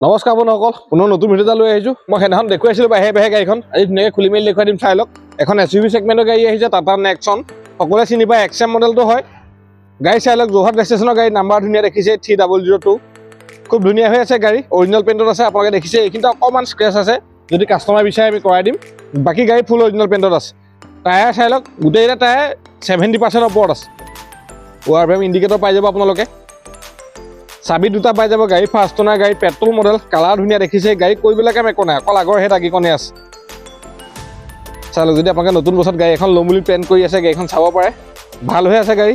নমস্কাৰ বন্ধুসকল, পুনৰ নতুন ভিডিঅ' এটা লৈ আহিছোঁ। মই সেইদিনাখন দেখুৱাইছিলোঁ বাহিৰে গাড়ীখন। আজি ধুনীয়াকৈ খুলি মেলি দেখুৱাই দিম, চাই লওক। এখন SUV ছেগমেণ্টৰ গাড়ী আহিছে, টাটা নেক্সন। সকলোৱে চিনি পায়, XM মডেলটো হয়। গাড়ী চাই লওক, যোৰহাট ৰেজিষ্ট্ৰেশ্যনৰ গাড়ী, নাম্বাৰ ধুনীয়া দেখিছে 3002। খুব ধুনীয়া হৈ আছে গাড়ী, অৰিজিনেল পেইণ্টত আছে। আপোনালোকে দেখিছে এইখিনিতে অকণমান স্ক্ৰেচ আছে, যদি কাষ্টমাৰ বিচাৰে আমি কৰাই দিম। বাকী গাড়ী ফুল অৰিজিনেল পেইণ্টত আছে। টায়াৰ চাই লওক, গোটেইকেইটা টায়াৰ 70% ওপৰত আছে। ৱাৰ ফ্ৰেম ইণ্ডিকেটৰ পাই যাব আপোনালোকে। চাবি দুটা পাই যাব। গাড়ী ফাৰ্ষ্ট অনাৰ গাড়ী, পেট্ৰল মডেল, কালাৰ ধুনীয়া দেখিছে। গাড়ী কৰিবলৈকে একো নাই, অকল আগৰ হেড আগিকণে আছে। চাই লওক, যদি আপোনালোকে নতুন বছৰত গাড়ী এখন ল'ম বুলি প্লেন কৰি আছে, গাড়ীখন চাব পাৰে। ভাল হৈ আছে গাড়ী,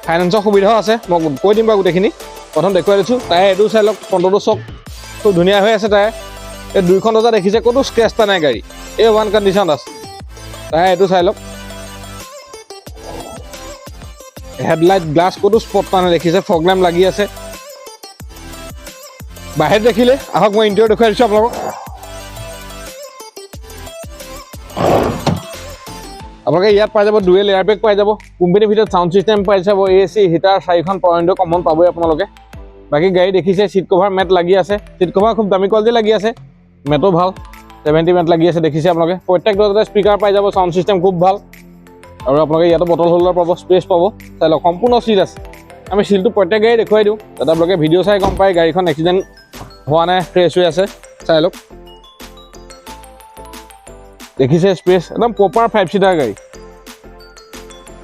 ফাইনেন্সৰ সুবিধাও আছে। মই কৈ দিম বাৰু গোটেইখিনি। প্ৰথম দেখুৱাই দিছোঁ। টায়াৰ এইটো চাই লওক, ফ্ৰণ্টটো চক খুব ধুনীয়া হৈ আছে। টায়াৰ এই দুইখন দৰ্জা দেখিছে, ক'তো স্ক্ৰেচ এটা নাই। গাড়ী এই ওৱান কণ্ডিশ্যন আছে। টায়াৰ এইটো চাই লওক, হেডলাইট গ্লাছ ক'তো স্পট নাই দেখিছে। ফগ লেম্প লাগি আছে। বাহিৰত দেখিলে আহক, মই ইণ্টেৰিয়ৰ দেখুৱাই দিছোঁ আপোনালোকক। আপোনালোকে ইয়াত পাই যাব ডুৱেল এয়াৰবেগ পাই যাব। কোম্পানীৰ ভিতৰত চাউণ্ড ছিষ্টেম পাই যাব। AC হিটাৰ 4খন পাৱাৰ উইণ্ডো কমন পাবই আপোনালোকে। বাকী গাড়ী দেখিছে, ছিট কভাৰ মেট লাগি আছে। ছিট কভাৰ খুব দামী কোৱালিটি লাগি আছে, মেটো ভাল, 70 মেট লাগি আছে দেখিছে আপোনালোকে। প্ৰত্যেক দৰ্জাতে স্পীকাৰ পাই যাব, চাউণ্ড ছিষ্টেম খুব ভাল। আৰু আপোনালোকে ইয়াতো বটল হোল্ডাৰ পাব, স্পেচ পাব। চাই লওক, সম্পূৰ্ণ চিল আছে। আমি চিলটো প্ৰত্যেক গাড়ী দেখুৱাই দিওঁ, যাতে আপোনালোকে ভিডিঅ' চাই গম পায় গাড়ীখন এক্সিডেণ্ট হোৱা নাই, ফ্ৰেছ হৈ আছে। চাই লওক, দেখিছে স্পেচ একদম প্ৰপাৰ 5 ছিটাৰ গাড়ী।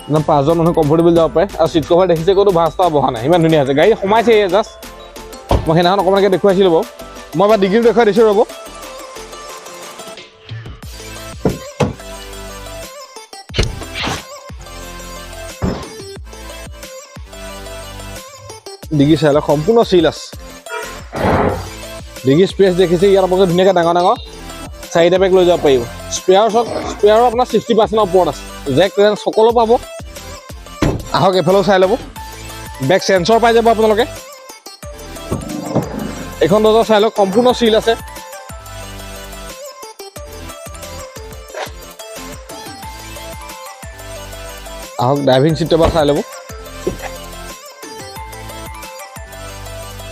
একদম 5জন মানুহ কমফৰ্টেবল যাব পাৰে। আৰু ছিট কভাৰ দেখিছে, ক'তো ভাঁজ এটা বহা নাই, ইমান ধুনীয়া আছে। গাড়ী সোমাইছে জাষ্ট। মই সেইদিনাখন অকণমানকৈ দেখুৱাইছিলোঁ বাৰু। মই এবাৰ ডিগ্ৰী দেখুৱাই দিছোঁ, ৰ'ব। ডিগ্ৰী চাই লওক, সম্পূৰ্ণ চিল আছে। ডিগ্ৰী স্পেচ দেখিছে, ইয়াত আপোনালোকে ধুনীয়াকৈ ডাঙৰ 4টা বেগ লৈ যাব পাৰিব। স্পেয়াৰো আপোনাৰ 60% ওপৰত আছে। জেক ৰেঞ্চ সকলো পাব। আহক এফালেও চাই ল'ব। বেক চেঞ্চৰ পাই যাব আপোনালোকে। এইখন দৰ্জা চাই লওক, সম্পূৰ্ণ চিল আছে। আহক ড্ৰাইভিং চিটটো এবাৰ চাই ল'ব।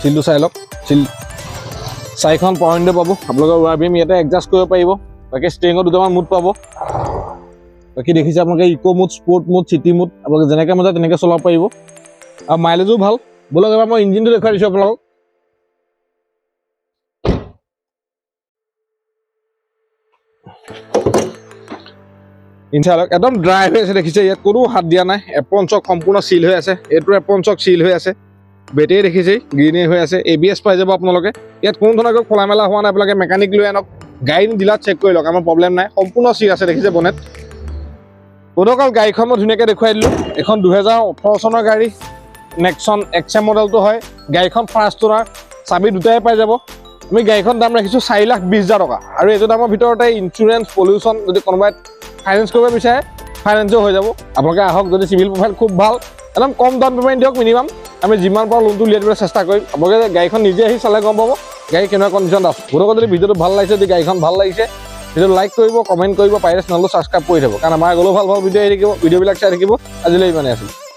চিলটো চাই লওক, চিল 4খন পাৱাৰ উইণ্ডো পাব। আপোনালোকৰ ৱাৰ বিম ইয়াতে এডজাষ্ট কৰিব পাৰিব। বাকী ষ্টিৰিঙত দুটামান মুড পাব। বাকী দেখিছে আপোনালোকে eco' mode, sport mode, city mode, আপোনালোকে যেনেকৈ মন যায় তেনেকৈ চলাব পাৰিব। আৰু মাইলেজো ভাল। ব'লক এবাৰ মই ইঞ্জিনটো দেখুৱাই দিছোঁ আপোনালোকক। ইনচালক একদম ড্ৰাই হৈ আছে দেখিছে, ইয়াত কোনো হাত দিয়া নাই। এপ্ৰন চক সম্পূৰ্ণ চিল হৈ আছে। এইটো এপ্ৰন চক চিল হৈ আছে। বেটেৰী দেখিছেই গ্ৰীণেই হৈ আছে। ABS পাই যাব আপোনালোকে। ইয়াত কোনো ধৰণৰ খোলা মেলা হোৱা নাই। আপোনালোকে মেকানিক লৈ আনক, গাড়ী ডিলাৰত চেক কৰি লওক, আমাৰ প্ৰব্লেম নাই। সম্পূৰ্ণ চিল আছে দেখিছে বনেট। গতকাল গাড়ীখন মই ধুনীয়াকৈ দেখুৱাই দিলোঁ। এখন 2018 চনৰ গাড়ী, নেক্সন XM মডেলটো হয়। গাড়ীখন ফাৰ্ষ্ট অনাৰ, চাবি দুটাই পাই যাব। আমি গাড়ীখন দাম ৰাখিছোঁ 4,20,000 টকা। আৰু এইটো দামৰ ভিতৰতে ইঞ্চুৰেঞ্চ, পলিউশ্যন, যদি কোনোবাই ফাইনেন্স কৰিব বিচাৰে ফাইনেন্সো হৈ যাব। আপোনালোকে আহক, যদি চিভিল প্ৰফাইল খুব ভাল, একদম কম ডাউন পে'মেণ্ট দিয়ক মিনিমাম। আমি যিমান পাৰোঁ লোনটো উলিয়াই দিবলৈ চেষ্টা কৰিম। আপোনালোকে গাড়ীখন নিজে আহি চালে গম পাব গাড়ী কেনেকুৱা কণ্ডিশ্যনত আছে। গতিকে যদি ভিডিঅ'টো ভাল লাগিছে, যদি গাড়ীখন ভাল লাগিছে, ভিডিঅ'টো লাইক কৰিব, কমেণ্ট কৰিব, পাৰিলে চেনেলটো ছাবস্ক্ৰাইব কৰি থ'ব। কাৰণ আমাৰ আগলৈও ভাল ভিডিঅ' আহি থাকিব, ভিডিঅ'বিলাক চাই থাকিব। আজিলৈ ইমানেই আছিল।